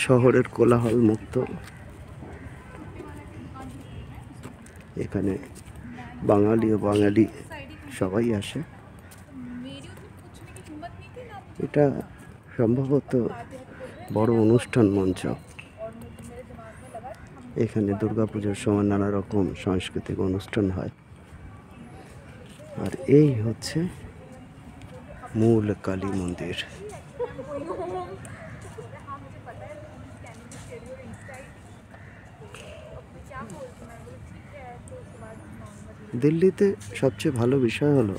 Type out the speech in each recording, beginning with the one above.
শহরের কোলাহল মুক্ত। এখানে বাঙালি ও বাঙালি সবাই আসে। এটা সম্ভবত বড় অনুষ্ঠান মঞ্চ। এখানে দুর্গাপুজোর সময় নানা রকম সাংস্কৃতিক অনুষ্ঠান হয়। আর এই হচ্ছে মূল কালী মন্দির। দিল্লিতে সবচেয়ে ভালো বিষয় হলো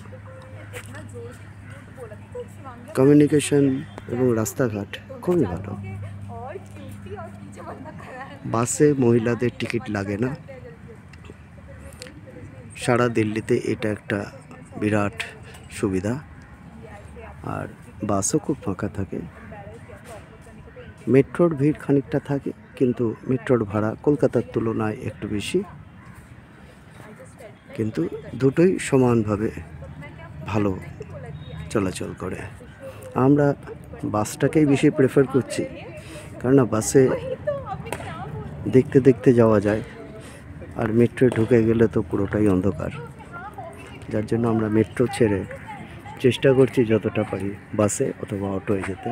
কমিউনিকেশন এবং রাস্তাঘাট খুবই ভালো। বাসে মহিলাদের টিকিট লাগে না। সারা দিল্লিতে এটা একটা বিরাট সুবিধা। আর বাসও খুব ফাঁকা থাকে। মেট্রোর ভিড় খানিকটা থাকে, কিন্তু মেট্রোর ভাড়া কলকাতার তুলনায় একটু বেশি। কিন্তু দুটোই সমানভাবে ভালো চলাচল করে। আমরা বাসটাকেই বেশি প্রেফার করছি, কারণ বাসে দেখতে দেখতে যাওয়া যায়, আর মেট্রোয় ঢুকে গেলে তো পুরোটাই অন্ধকার। যার জন্য আমরা মেট্রো ছেড়ে চেষ্টা করছি যতটা পারি বাসে অথবা অটোয় যেতে।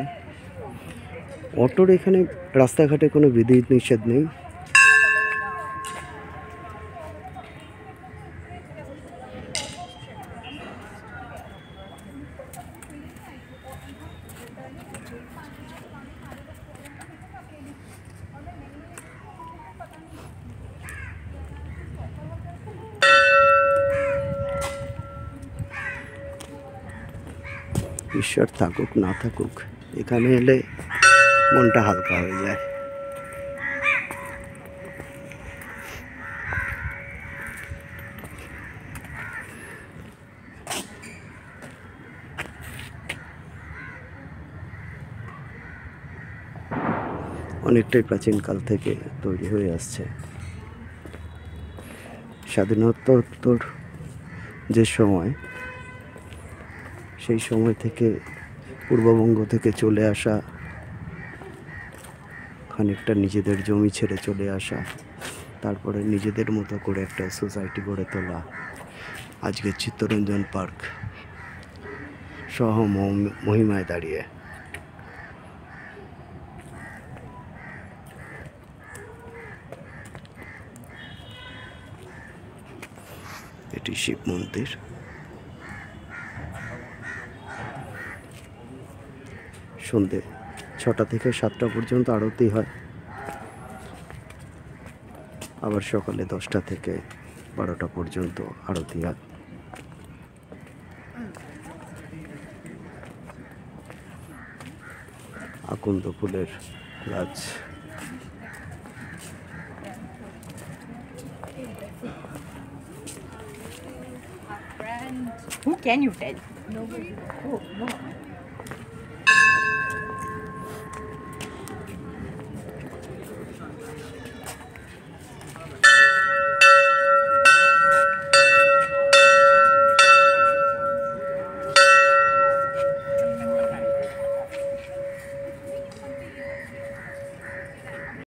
অটোর এখানে রাস্তাঘাটে কোনো বিধি নিষেধ নেই। ঈশ্বর থাকুক না থাকুক, এখানে এলে মনটা হালকা হয়ে যায়। অনেকটাই প্রাচীনকাল থেকে তৈরি হয়ে আসছে। স্বাধীনোত্তর যে সময়, সেই সময় থেকে পূর্ববঙ্গ থেকে চলে আসা, খানিকটা নিজেদের জমি ছেড়ে চলে আসা, তারপরে নিজেদের মতো করে একটা সোসাইটি গড়ে তোলা, আজকে চিত্তরঞ্জন পার্ক সহ মহিমায় দাঁড়িয়ে। এটি শিব মন্দির। সন্ধে 6টা থেকে 7টা পর্যন্ত আরতি হয়, আবার সকালে 10টা থেকে 12টা পর্যন্ত আরতি হয়। আকন্দ ফুলের গাছ। Who can you tell? Nobody. Oh, no.